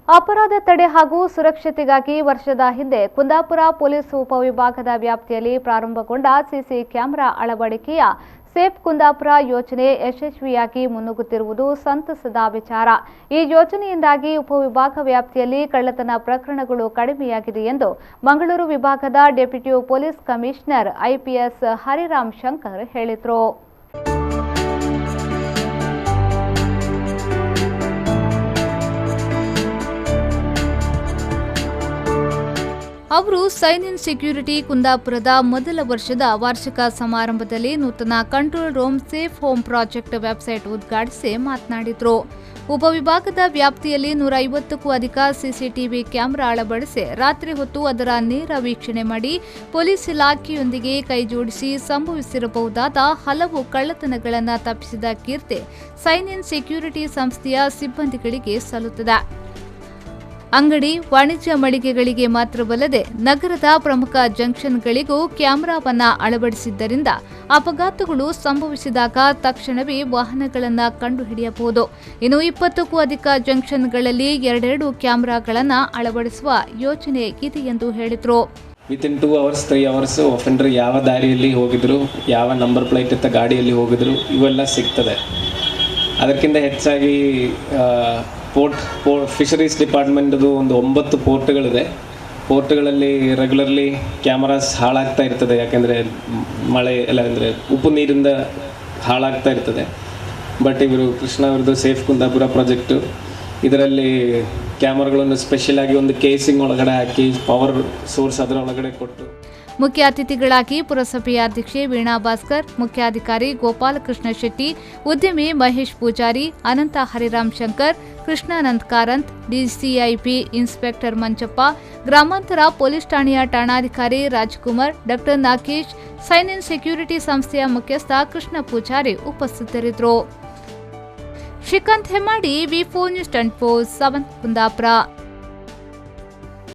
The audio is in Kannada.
ಅಪರಾಧ ತಡೆ ಹಾಗೂ ಸುರಕ್ಷತೆಗಾಗಿ ವರ್ಷದ ಹಿಂದೆ ಕುಂದಾಪುರ ಪೊಲೀಸ್ ಉಪವಿಭಾಗದ ವ್ಯಾಪ್ತಿಯಲ್ಲಿ ಪ್ರಾರಂಭಗೊಂಡ ಸಿಸಿ ಕ್ಯಾಮೆರಾ ಅಳವಡಿಕೆಯ ಸೇಫ್ ಕುಂದಾಪುರ ಯೋಜನೆ ಯಶಸ್ವಿಯಾಗಿ ಮುನ್ನುಗ್ಗುತ್ತಿರುವುದು ಸಂತಸದ ವಿಚಾರ. ಈ ಯೋಜನೆಯಿಂದಾಗಿ ಉಪವಿಭಾಗ ವ್ಯಾಪ್ತಿಯಲ್ಲಿ ಕಳ್ಳತನ ಪ್ರಕರಣಗಳು ಕಡಿಮೆಯಾಗಿದೆ ಎಂದು ಮಂಗಳೂರು ವಿಭಾಗದ deputy police commissioner IPS Hariram Shankar ಹೇಳಿದರು. ಅವರು ಸೈನ್ ಇನ್ ಸೆಕ್ಯೂರಿಟಿ ಕುಂದಾಪುರದ ಮೊದಲ ವರ್ಷದ ವಾರ್ಷಿಕ ಸಮಾರಂಭದಲ್ಲಿ ನೂತನ control room safe home project website ಉದ್ಘಾಟಿಸಿ ಮಾತನಾಡಿದರು. ಉಪವಿಭಾಗದ ವ್ಯಾಪ್ತಿಯಲ್ಲಿ 150ಕ್ಕೂ ಅಧಿಕ ಸಿಸಿಟಿವಿ ಕ್ಯಾಮೆರಾ ಅಳವಡಿಸಿ ರಾತ್ರಿ ಹೊತ್ತು ಅದರ ನೇರ ವೀಕ್ಷಣೆ ಮಾಡಿ ಪೊಲೀಸ್ ಇಲಾಖೆಯೊಂದಿಗೆ ಕೈಜೋಡಿಸಿ ಸಂಭವಿಸಿರಬಹುದಾದ ಹಲವು ಕಳ್ಳತನಗಳನ್ನು ತಪ್ಪಿಸಿದ ಕೀರ್ತಿ ಸೈನ್ ಇನ್ ಸೆಕ್ಯೂರಿಟಿ ಸಂಸ್ಥೆಯ ಸಿಬ್ಬಂದಿಗಳಿಗೆ ಸಲ್ಲುತ್ತದೆ. ಅಂಗಡಿ, ವಾಣಿಜ್ಯ ಮಳಿಗೆಗಳಿಗೆ ಮಾತ್ರವಲ್ಲದೆ ನಗರದ ಪ್ರಮುಖ ಜಂಕ್ಷನ್ಗಳಿಗೂ ಕ್ಯಾಮೆರಾವನ್ನು ಅಳವಡಿಸಿದ್ದರಿಂದ ಅಪಘಾತಗಳು ಸಂಭವಿಸಿದಾಗ ತಕ್ಷಣವೇ ವಾಹನಗಳನ್ನು ಕಂಡುಹಿಡಿಯಬಹುದು. ಇನ್ನು 20ಕ್ಕೂ ಅಧಿಕ ಜಂಕ್ಷನ್ಗಳಲ್ಲಿ 2 ಕ್ಯಾಮೆರಾಗಳನ್ನು ಅಳವಡಿಸುವ ಯೋಜನೆ ಇದೆ ಎಂದು ಹೇಳಿದರು. ವಿತಿನ್ 2 ಅವರ್ಸ್ 3 ಅವರ್ಸ್ ಒಫೆಂಡರ್ ಯಾವ ದಾರಿಯಲ್ಲಿ ಹೋಗಿದ್ರು, ಯಾವ ನಂಬರ್ ಪ್ಲೇಟ್ ಇತ್ತ ಗಾಡಿಯಲ್ಲಿ ಹೋಗಿದ್ರು ಇವೆಲ್ಲ ಸಿಗ್ತದೆ. ಅದಕ್ಕಿಂತ ಹೆಚ್ಚಾಗಿ ಫಿಶರೀಸ್ ಡಿಪಾರ್ಟ್ಮೆಂಟ್ದು ಒಂದು 9 ಪೋರ್ಟ್ಗಳಿದೆ. ಪೋರ್ಟ್ಗಳಲ್ಲಿ ರೆಗ್ಯುಲರ್ಲಿ ಕ್ಯಾಮರಾಸ್ ಹಾಳಾಗ್ತಾ ಇರ್ತದೆ. ಯಾಕೆಂದರೆ ಮಳೆ ಎಲ್ಲ ಅಂದರೆ ಉಪ್ಪು ನೀರಿಂದ ಹಾಳಾಗ್ತಾ ಇರ್ತದೆ. ಬಟ್ ಇವರು ಕೃಷ್ಣ ಅವರದ್ದು ಸೇಫ್ ಕುಂದಾಪುರ ಪ್ರಾಜೆಕ್ಟು, ಇದರಲ್ಲಿ ಕ್ಯಾಮರಾಗಳನ್ನು ಸ್ಪೆಷಲ್ ಆಗಿ ಒಂದು ಕೇಸಿಂಗ್ ಒಳಗಡೆ ಹಾಕಿ ಪವರ್ ಸೋರ್ಸ್ ಅದರ ಒಳಗಡೆ ಕೊಟ್ಟು. ಮುಖ್ಯ ಅತಿಥಿಗಳಾಗಿ ಪುರಸಭೆಯ ಅಧ್ಯಕ್ಷೆ ವೀಣಾ ಭಾಸ್ಕರ್, ಮುಖ್ಯಾಧಿಕಾರಿ ಗೋಪಾಲಕೃಷ್ಣ ಶೆಟ್ಟಿ, ಉದ್ಯಮಿ ಮಹೇಶ್ ಪೂಜಾರಿ, ಅನಂತ ಹರಿರಾಮ್ ಶಂಕರ್, ಕೃಷ್ಣಾನಂದ್ ಕಾರಂತ್, ಡಿಸಿಐಪಿ ಇನ್ಸ್ಪೆಕ್ಟರ್ ಮಂಚಪ್ಪ, ಗ್ರಾಮಾಂತರ ಪೊಲೀಸ್ ಠಾಣೆಯ ಠಾಣಾಧಿಕಾರಿ ರಾಜ್ಕುಮಾರ್, ಡಾ ನಾಗೇಶ್, ಸೈನ್ ಇನ್ ಸೆಕ್ಯೂರಿಟಿ ಸಂಸ್ಥೆಯ ಮುಖ್ಯಸ್ಥ ಕೃಷ್ಣ ಪೂಜಾರಿ ಉಪಸ್ಥಿತರಿದ್ದರು. ಶ್ರೀಕಾಂತ್ ಹೆಮ್ಮಾಡಿ, ವಿ4 ನ್ಯೂಸ್ 24/7 ಕುಂದಾಪುರ.